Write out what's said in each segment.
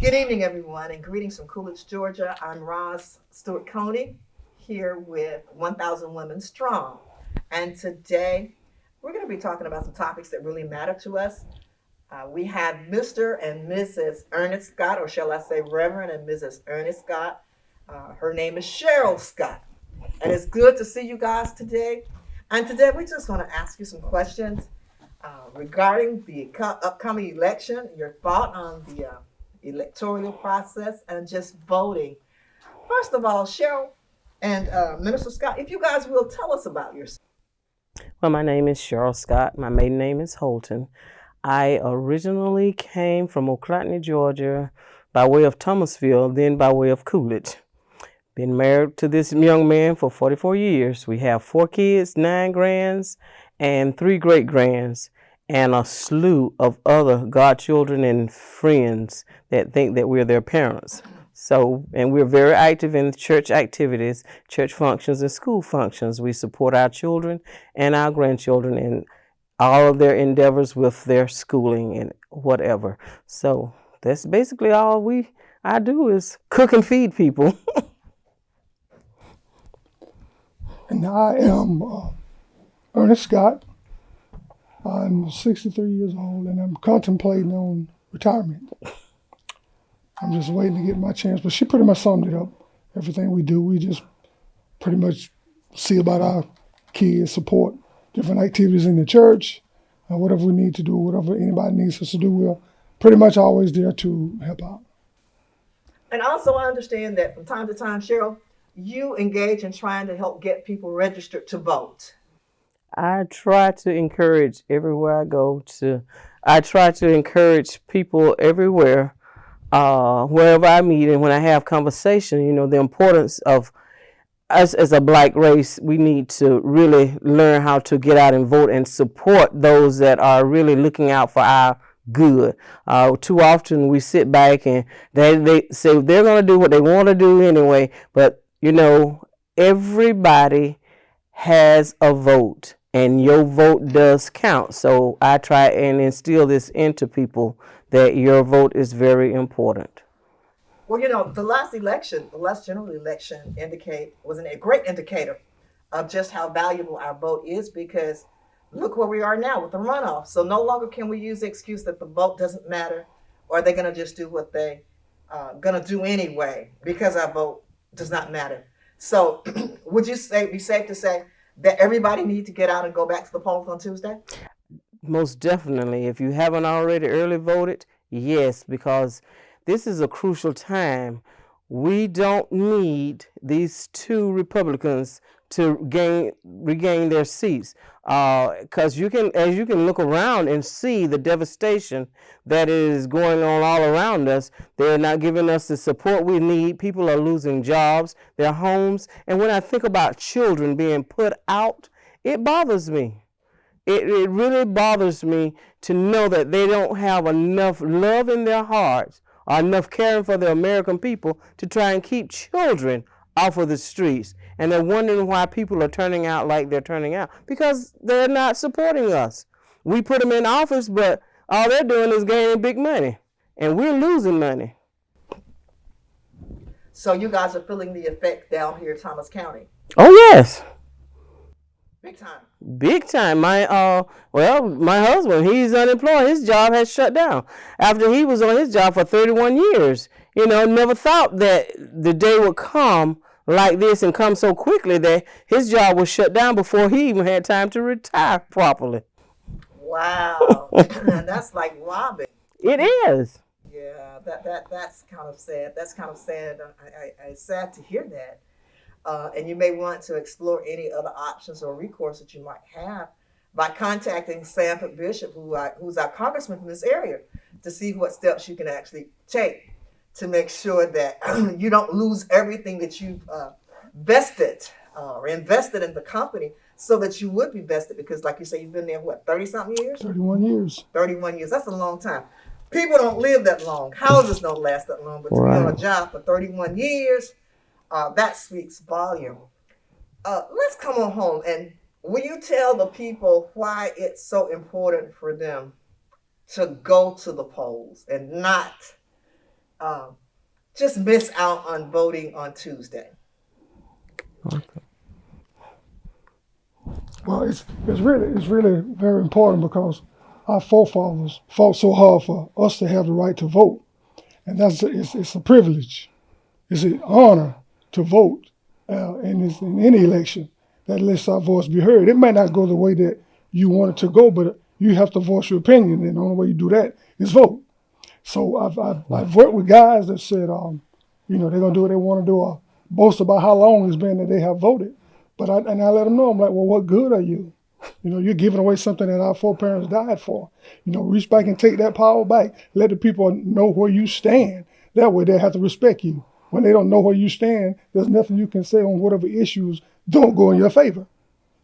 Good evening, everyone, and greetings from Coolidge, Georgia. I'm Roz Stewart Coney here with 1,000 Women Strong. And today we're going to be talking about some topics that really matter to us. We have Mr. and Mrs. Ernest Scott, or shall I say Reverend and Mrs. Ernest Scott. Her name is Sheryl Scott. And it's good to see you guys today. And today we're just going to ask you some questions regarding the upcoming election, your thought on the electoral process, and just voting. First of all, Sheryl and Minister Scott, if you guys will tell us about yourself. Well, my name is Sheryl Scott. My maiden name is Holton. I originally came from Oclatney, Georgia, by way of Thomasville, then by way of Coolidge. Been married to this young man for 44 years. We have 4 kids, 9 grands, and 3 great-grands, and a slew of other godchildren and friends that think that we're their parents. So, and we're very active in church activities, church functions, and school functions. We support our children and our grandchildren in all of their endeavors with their schooling and whatever. So that's basically all I do is cook and feed people. And I am Ernest Scott. I'm 63 years old and I'm contemplating on retirement. I'm just waiting to get my chance, but she pretty much summed it up. Everything we do, we just pretty much see about our kids, support different activities in the church, whatever we need to do, whatever anybody needs us to do, we're pretty much always there to help out. And also, I understand that from time to time, Sheryl, you engage in trying to help get people registered to vote. I try to encourage everywhere I go I try to encourage people everywhere, wherever I meet and when I have conversation, the importance of us as a black race. We need to really learn how to get out and vote and support those that are really looking out for our good. Too often we sit back and they say they're going to do what they want to do anyway, but everybody has a vote and your vote does count. So I try and instill this into people that your vote is very important. Well, the last election, the last general election was a great indicator of just how valuable our vote is, because look where we are now with the runoff. So no longer can we use the excuse that the vote doesn't matter, or they're going to just do what they going to do anyway because our vote does not matter. So would you be safe to say that everybody needs to get out and go back to the polls on Tuesday? Most definitely. If you haven't already early voted, yes, because this is a crucial time. We don't need these 2 Republicans to regain their seats, because as you can look around and see the devastation that is going on all around us. They're not giving us the support we need. People are losing jobs, their homes, and when I think about children being put out, it bothers me. It really bothers me to know that they don't have enough love in their hearts or enough caring for the American people to try and keep children off of the streets. And they're wondering why people are turning out like they're turning out, because they're not supporting us. We put them in office, but all they're doing is gaining big money, and we're losing money. So you guys are feeling the effect down here in Thomas County? Oh, yes. Big time. Big time. My husband, he's unemployed. His job has shut down after he was on his job for 31 years. Never thought that the day would come like this and come so quickly that his job was shut down before he even had time to retire properly. Wow. That's like robbing. It is. Yeah, that's kind of sad. That's kind of sad. It's sad to hear that. And you may want to explore any other options or recourse that you might have by contacting Sanford Bishop, who's our congressman from this area, to see what steps you can actually take to make sure that you don't lose everything that you've vested or invested in the company, so that you would be vested. Because like you say, you've been there, 30-something years? 31 years. 31 years. That's a long time. People don't live that long. Houses don't last that long. But to be on a job for 31 years, that speaks volume. Let's come on home. And will you tell the people why it's so important for them to go to the polls and not just miss out on voting on Tuesday? Well, it's really very important because our forefathers fought so hard for us to have the right to vote, and it's a privilege. It's an honor to vote in any election that lets our voice be heard. It may not go the way that you want it to go, but you have to voice your opinion, and the only way you do that is vote. So I've worked with guys that said, they're gonna do what they want to do, or boast about how long it's been that they have voted. But I let them know, I'm like, well, what good are you? You're giving away something that our foreparents died for. Reach back and take that power back. Let the people know where you stand. That way they have to respect you. When they don't know where you stand, there's nothing you can say on whatever issues don't go in your favor.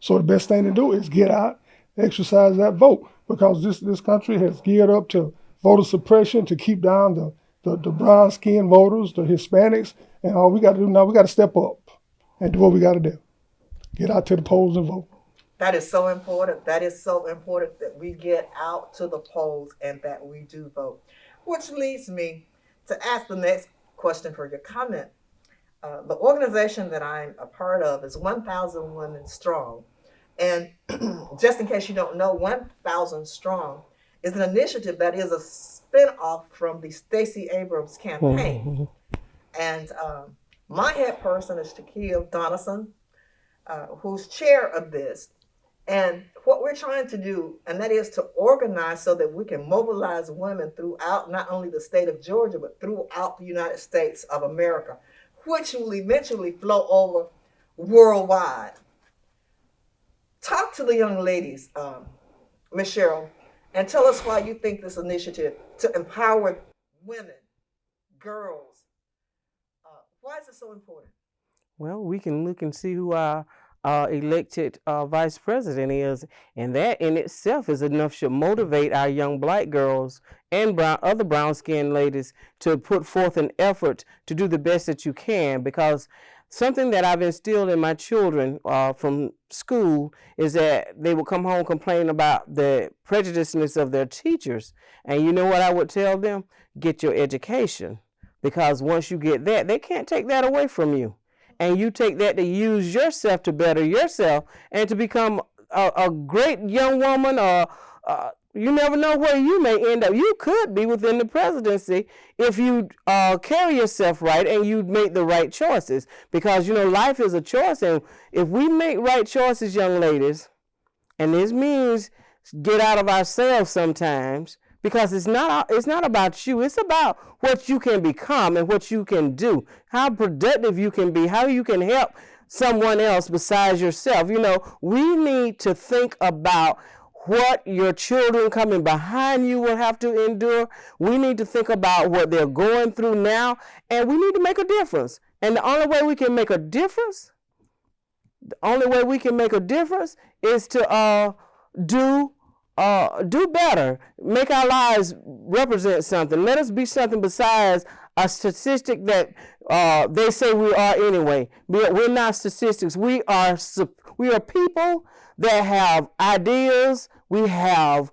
So the best thing to do is get out, exercise that vote, because this country has geared up to voter suppression to keep down the brown-skinned voters, the Hispanics, and all we got to do now, we got to step up and do what we got to do. Get out to the polls and vote. That is so important. That is so important that we get out to the polls and that we do vote. Which leads me to ask the next question for your comment. The organization that I'm a part of is 1,000 Women Strong. And just in case you don't know, 1,000 Strong is an initiative that is a spinoff from the Stacey Abrams campaign. And my head person is Shaquille Donaldson, who's chair of this. And what we're trying to do, and that is to organize so that we can mobilize women throughout not only the state of Georgia, but throughout the United States of America, which will eventually flow over worldwide. Talk to the young ladies, Ms. Sheryl, and tell us why you think this initiative to empower women, girls, why is it so important? Well, we can look and see who our elected vice president is, and that in itself is enough to motivate our young black girls and other brown-skinned ladies to put forth an effort to do the best that you can, because something that I've instilled in my children from school is that they would come home complaining about the prejudiceness of their teachers. And you know what I would tell them? Get your education, because once you get that, they can't take that away from you. And you take that to use yourself to better yourself and to become a great young woman, or you never know where you may end up. You could be within the presidency if you carry yourself right and you make the right choices, because life is a choice, and if we make right choices, young ladies, and this means get out of ourselves sometimes, because it's not about you. It's about what you can become and what you can do, how productive you can be, how you can help someone else besides yourself. We need to think about what your children coming behind you will have to endure. We need to think about what they're going through now, and we need to make a difference. And the only way we can make a difference, is to do better, make our lives represent something. Let us be something besides a statistic that they say we are anyway. We're not statistics. We are people that have ideas. We have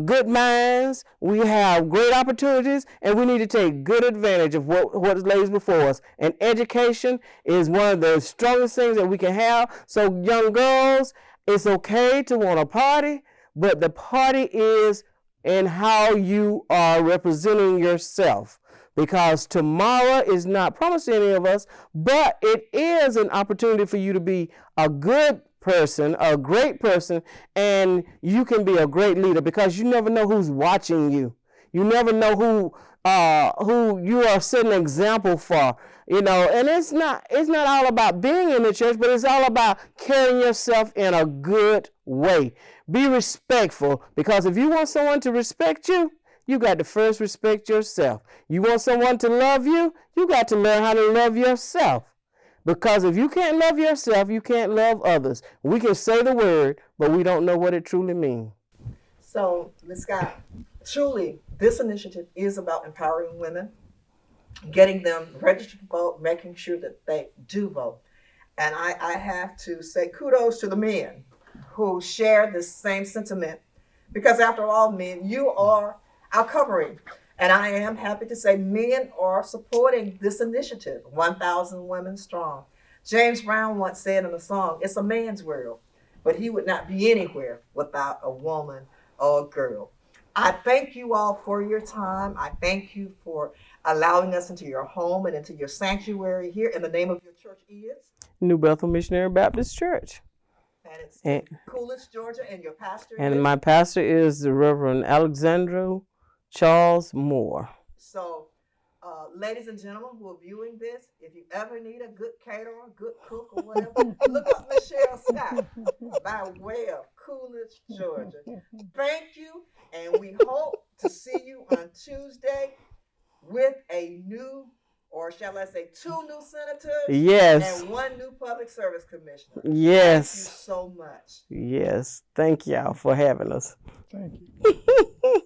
good minds. We have great opportunities, and we need to take good advantage of what lays before us. And education is one of the strongest things that we can have. So young girls, it's okay to want to party, but the party is in how you are representing yourself, because tomorrow is not promised to any of us, but it is an opportunity for you to be a good person, a great person, and you can be a great leader, because you never know who's watching you. You never know who you are setting an example for. And it's not all about being in the church, but it's all about carrying yourself in a good way. Be respectful, because if you want someone to respect you, you got to first respect yourself. You want someone to love you, you got to learn how to love yourself. Because if you can't love yourself, you can't love others. We can say the word, but we don't know what it truly means. So, Ms. Scott, truly, this initiative is about empowering women, getting them registered to vote, making sure that they do vote. And I have to say kudos to the men who share this same sentiment, because after all, men, you are our covering. And I am happy to say men are supporting this initiative, 1,000 Women Strong. James Brown once said in a song, it's a man's world, but he would not be anywhere without a woman or a girl. I thank you all for your time. I thank you for allowing us into your home and into your sanctuary here. And the name of your church is? New Bethel Missionary Baptist Church. And it's And, Coolidge, Georgia, and your pastor and is? my pastor is the Reverend Alexandra Charles Moore. So, ladies and gentlemen who are viewing this, if you ever need a good caterer, good cook, or whatever, look up Miss Sheryl Scott by way of Coolidge, Georgia. Thank you, and we hope to see you on Tuesday with a new, or shall I say, 2 new senators Yes. and 1 new public service commissioner. Yes. Thank you so much. Yes. Thank y'all for having us. Thank you.